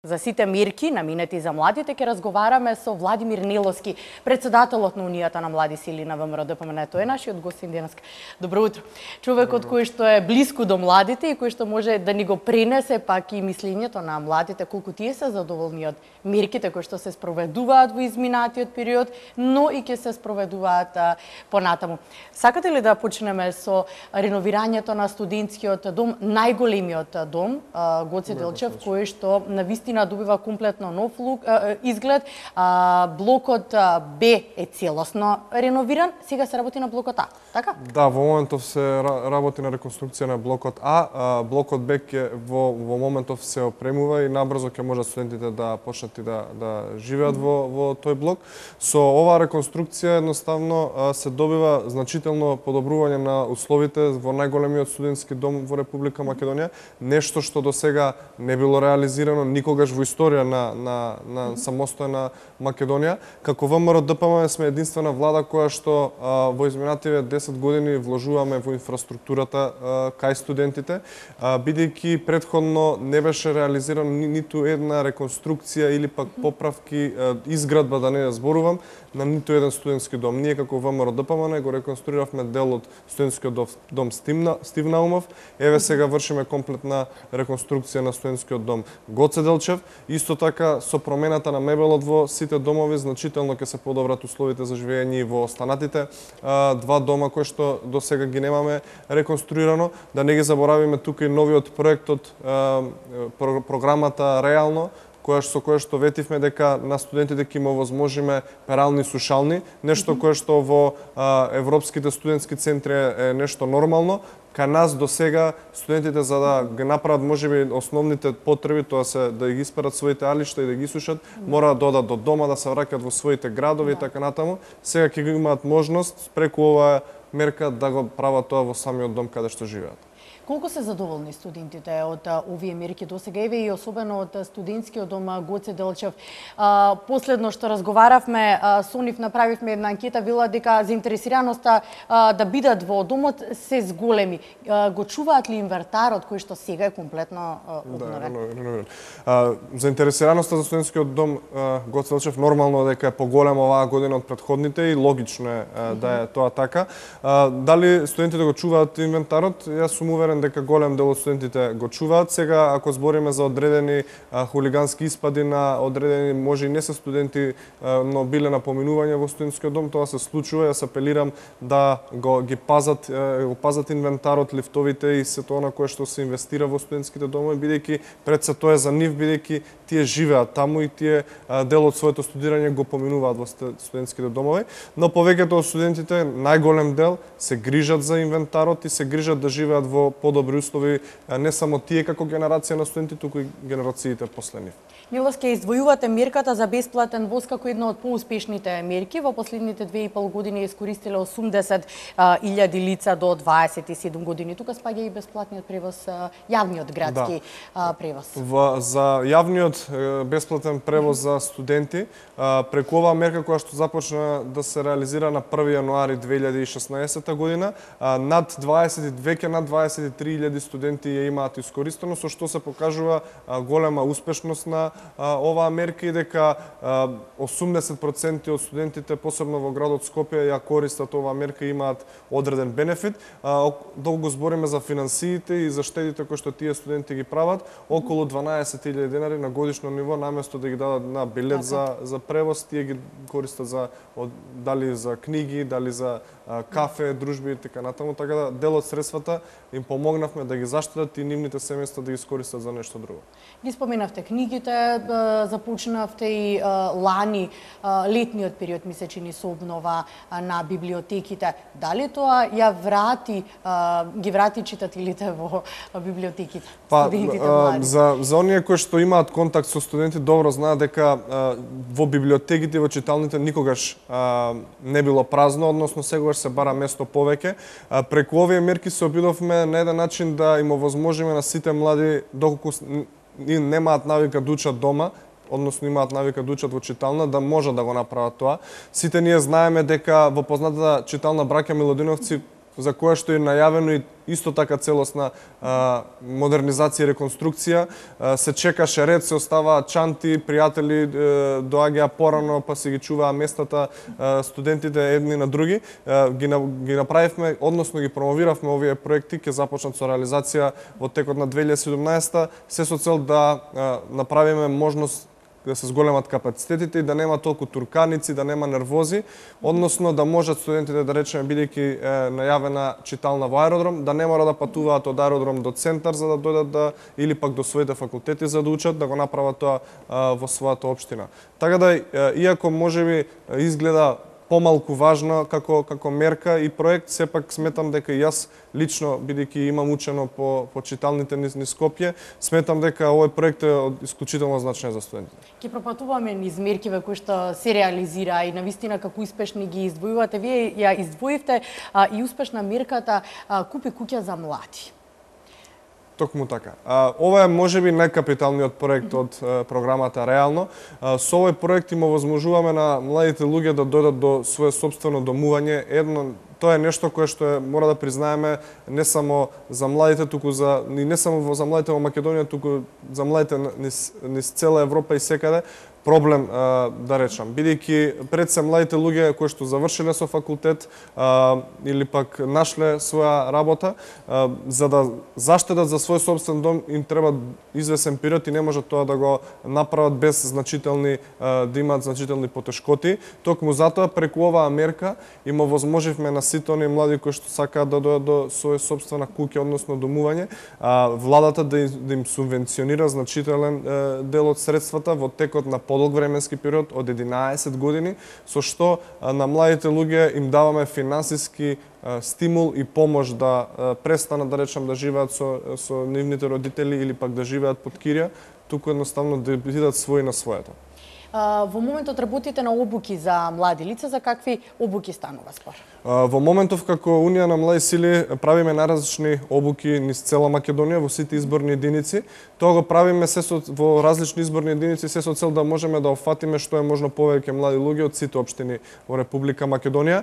За сите мерки наминети за младите ќе разговараме со Владимир Неловски, председателот на Унијата на млади сили на ВМРО ДПМН. Тој е нашиот гостин денес. Добро утро. Човекот кој што е блиску до младите и кој што може да ни го пренесе пак и мислењето на младите, колку тие се задоволни од мерките кои што се спроведуваат во изминатиот период, но и ќе се спроведуваат понатаму. Сакате ли да почнеме со реновирањето на студентскиот дом, најголемиот дом, Гоце Делчев, кој што на вистина добива комплетно нов изглед. Блокот Б е целосно реновиран, сега се работи на блокот А, така? Да, во моментов се работи на реконструкција на блокот А. Блокот Б во моментов се опремува и набрзо ќе можат студентите да почнат и да живеат во тој блок. Со оваа реконструкција едноставно се добива значително подобрување на условите во најголемиот студентски дом во Република Македонија, нешто што до сега не било реализирано никогаш во историја на самостојна Македонија. Како ВМРО ДПМН сме единствена влада која што во изминативе 10 години вложуваме во инфраструктурата кај студентите, бидејќи претходно не беше реализирана ниту една реконструкција или пак поправки, изградба да не ја зборувам, на ниту еден студентски дом. Ние како ВМРО ДПМН го реконструиравме дел од студентскиот дом Стив Наумов. Еве сега вршиме комплетна реконструкција на студентскиот дом Гоце Делчев. Исто така со промената на мебелот во сите домови значително ќе се подобрат условите за живење во останатите два дома кои што до сега ги немаме реконструирано. Да не ги заборавиме тука и новиот проект од програмата Реално, со кое што ветивме дека на студентите ќе им овозможиме перални сушални, нешто кое што во европските студентски центри е нешто нормално. Кај нас до сега студентите за да ги направат можеби основните потреби, тоа се да ги исперат своите алишта и да ги сушат, мора да одат до дома, да се враќаат во своите градови и така натаму. Сега ќе имаат можност преку оваа мерка да го прават тоа во самиот дом каде што живеат. Колку се задоволни студентите од овие мерки досега, еве и особено од студентскиот дом Гоце Делчев? Последно што разговаравме со нив, направивме една анкета, вела дека заинтересираноста да бидат во домот се зголеми. Го чуваат ли инвертарот кој што сега е комплетно обновен? Да, заинтересираноста за студентскиот дом Гоце Делчев нормално дека е поголема оваа година од претходните и логично е да е тоа така. Дали студентите го чуваат инвентарот? Јас сум уверен дека голем дел од студентите го чуваат. Сега, ако збориме за одредени хулигански испади на одредени, може и не се студенти, но биле на поминување во студентскиот дом, тоа се случува. Јас апелирам да го пазат инвентарот, лифтовите и сето она кое што се инвестира во студентските домови, бидејќи пред се тоа е за нив, бидејќи тие живеат таму и тие дел од своето студирање го поминуваат во студентските домови. Но повеќето од студентите, најголем дел, се грижат за инвентарот и се грижат да живеат во подобри услови, не само тие како генерација на студенти, туку и генерациите после нив. Неловски, извојувате мерката за бесплатен воз како една од поуспешните мерки. Во последните 2,5 години искористиле 80.000 лица до 27 години. Тука спаѓа и бесплатниот превоз, јавниот градски превоз. За јавниот бесплатен превоз за студенти, преку оваа мерка која што започна да се реализира на 1 јануари 2016 година, над 23.000 студенти ја имаат искористено, со што се покажува голема успешност на оваа мерка и дека 80% од студентите, посебно во градот Скопје, ја користат оваа мерка и имаат одреден бенефит. Долго збориме за финансиите и за штедите кои што тие студенти ги прават, околу 12.000 денари на годишно ниво, наместо да ги дадат на билет за превоз, тие ги користат дали за книги, дали за кафе, дружби и така натаму, така да дел од средствата им помогнавме да ги заштитат и нивните семејства да ги искористат за нешто друго. Ги споменавте книгите, започнавте и лани летниот период, ми се чини, со обнова на библиотеките. Дали тоа ги врати читателите во библиотеките, студентите млади? За оние кои што имаат контакт со студенти, добро знаат дека во библиотеките и во читалните никогаш не било празно, односно сегогаш се бара место повеќе. Преку овие мерки се обидовме на еден начин да им овозможиме на сите млади, доколку немаат навика да учат дома, односно имаат навика да учат во читална, да можат да го направат тоа. Сите ние знаеме дека во познатата читална Браќа Милодиновци за која што е најавено и исто така целосна модернизација и реконструкција. Се чекаше ред, се оставаат чанти, пријатели доаѓаа порано, па се ги чуваа местата, студентите едни на други. Ги направивме, односно ги промовиравме овие проекти, ќе започнат со реализација во текот на 2017, се со цел да направиме можност да се зголемат капацитетите и да нема толку турканици, да нема нервози, односно да можат студентите, да речеме, бидејќи најавена читална во аеродром, да не мора да патуваат од аеродром до центар за да дојдат или пак до своите факултети за да учат, да го направат тоа во својата општина. Така да, иако можеби изгледа помалку важна како мерка и проект, сепак сметам дека и јас лично, бидејќи имам учено по читалните низ Скопје, сметам дека овој проект е од исклучително значење за студентите. Ќе пропатуваме низ меркиве кои што се реализира и навистина како успешни ги издвојувате. Вие ја издвоивте и успешна мерката Купи куќа за млади. Токму така. Ова е можеби најкапиталниот проект од програмата Реално. Со овој проект им овозможуваме на младите луѓе да дојдат до свое сопствено домување. Тоа е нешто кое што мора да признаеме не само за младите, туку не само за младите во Македонија, туку за младите низ цела Европа и секаде проблем, да речам, бидејќи пред се младите луѓе кои што завршиле со факултет или пак нашле своја работа, за да заштедат за свој собствен дом им треба извесен период и не може тоа да го направат без да имаат значителни потешкоти. Токму затоа преку оваа мерка им овозможивме на сите оние млади кои што сакаат да дојдат до своја сопствена куќа, односно домување, владата да им субвенционира значителен дел од средствата во текот на подолг временски период од 11 години, со што на младите луѓе им даваме финансиски стимул и помош да престанат, да речам, да живеат со нивните родители или пак да живеат под кирија, туку едноставно да бидат своји на своето. Во моментот работите на обуки за млади лица, за какви обуки станува спор? Во моментов како Унија на млади сили правиме наразлични обуки низ цела Македонија во сите изборни единици. Тоа го правиме во различни изборни единици се со цел да можеме да опфатиме што е можно повеќе млади луѓе од сите општини во Република Македонија.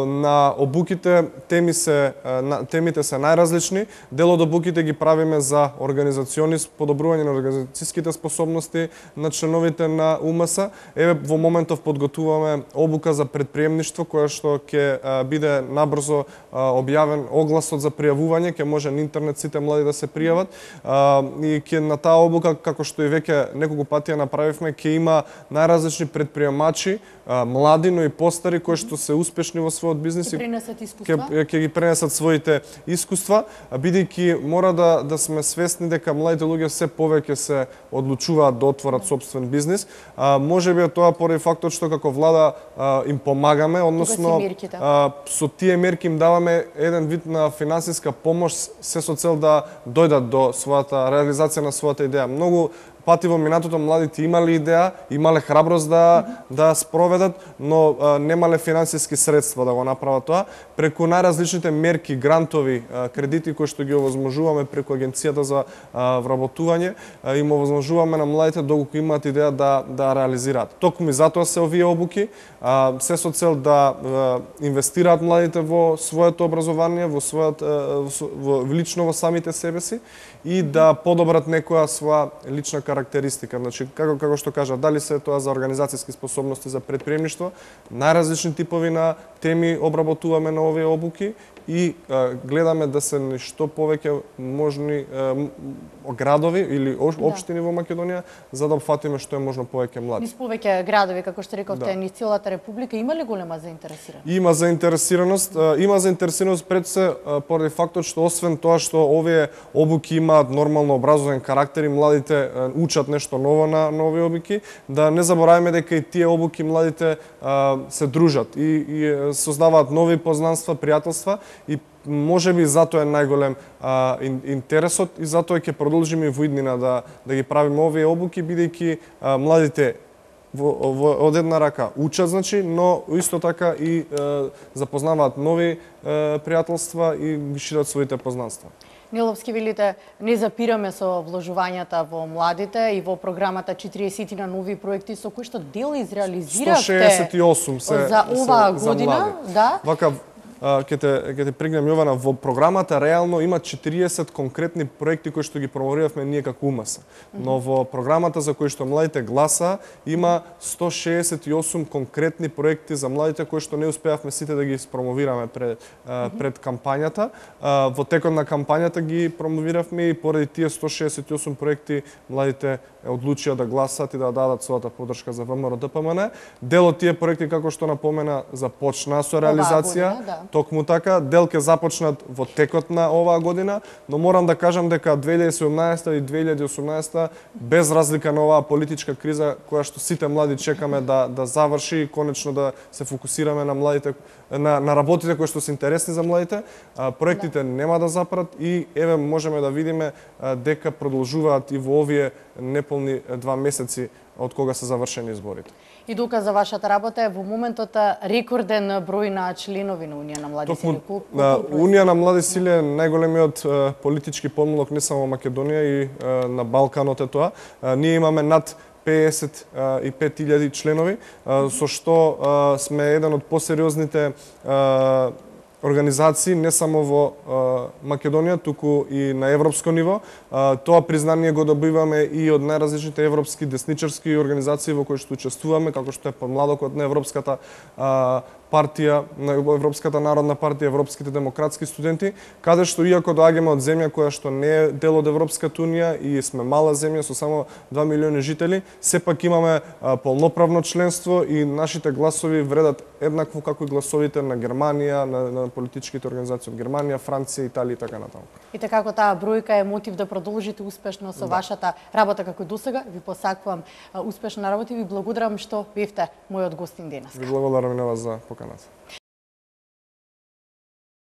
На обуките темите се најразлични. Дел од обуките ги правиме за подобрување на организацијските способности на членовите на УМС. Еве во моментов подготвуваме обука за претприемништво која што ќе биде набрзо објавен огласот за пријавување, ќе може на интернет сите млади да се пријават и ќе на таа обука, како што и веќе неколку пати ја направивме, ќе има најразлични претприемачи, млади, но и постари кои што се успешни во својот бизнис и ќе ги пренесат своите искуства, бидејќи мора да сме свесни дека младите луѓе се повеќе се одлучуваат да отворат собствен бизнис. Можеби тоа поради фактот што како влада им помагаме, односно со тие мерки им даваме еден вид на финансиска помош се со цел да дојдат до својата реализација на својата идеја. Многу пати во минатото младите имале идеја, имале храброст да спроведат, но немале финансиски средства да го направат тоа. Преку најразличните мерки, грантови, кредити кои што ги овозможуваме преку Агенцијата за вработување, им овозможуваме на младите доколку имаат идеја да реализираат. Токму и затоа се овие обуки, се со цел да инвестираат младите во своето образование, лично во самите себе си и да подобрат некоја своја лична карактеристика. Значи, како што кажа, дали се тоа за организацијски способности за претприемништво, најразлични типови на теми обработуваме на овие обуки и гледаме да се нешто повеќе можни градови или општини во Македонија за да опфатиме што е можно повеќе млади. Низ повеќе градови, како што рековте, низ целата република, има ли голема заинтересираност? Има заинтересираност пред се поради фактот што освен тоа што овие обуки имаат нормално образовен карактер и младите учат нешто ново на овие обуки, да не забораваме дека и тие обуки младите се дружат и создаваат нови познанства, пријателства и можеби затоа е најголем интересот и затоа ќе продолжиме во иднина да ги правиме овие обуки, бидејќи младите од една рака учат, значи, но исто така и запознаваат нови пријателства и ги шират своите познанства. Ниловски, велите, не запираме со вложувањата во младите и во програмата 40 на нови проекти со кои што дел изреализиравте 168 за оваа година, да? Вака, ќе те прегнем Јована, во програмата реално има 40 конкретни проекти кои што ги промовиравме ние како УМС. Но во програмата за кои што младите гласа има 168 конкретни проекти за младите кои што не успеавме сите да ги промовираме пред кампањата. Во текот на кампањата ги промовиравме и поради тие 168 проекти младите одлучија да гласат и да дадат својата поддршка за ВМРО ДПМН. Дел од тие проекти, како што напомена, започнаа со реализација. Година, да. Токму така, дел ќе започнат во текот на оваа година, но морам да кажам дека 2017 и 2018 без разлика на оваа политичка криза која што сите млади чекаме да заврши и конечно да се фокусираме на младите, на работите кои што се интересни за младите, проектите нема да запрат и еве можеме да видиме дека продолжуваат и во овие неполни 2 месеци од кога се завршени изборите. И доказ за вашата работа е во моментот рекорден број на членови на Унија на млади сили. Унија на млади сили е најголемиот политички помолок не само во Македонија и на Балканот е тоа. Ние имаме над 55.000 членови, со што сме еден од посериозните организации не само во Македонија, туку и на европско ниво. Тоа признание го добиваме и од најразличните европски десничарски организации во кои што учествуваме, како што е помладокот на Европската партија, на Европската народна партија, Европските демократски студенти, каде што иако доаѓаме од земја која што не е дел од Европската унија и сме мала земја со само 2 милиони жители, сепак имаме полноправно членство и нашите гласови вредат еднакво како и гласовите на Германија, на политичките организации од Германија, Франција, Италија и така натаму. И така како таа бројка е мотив да продолжите успешно со вашата работа како досега, ви посакувам успешна работа и ви благодарам што бевте мојот гостин денес. Ви благодарам и на вас за поканата.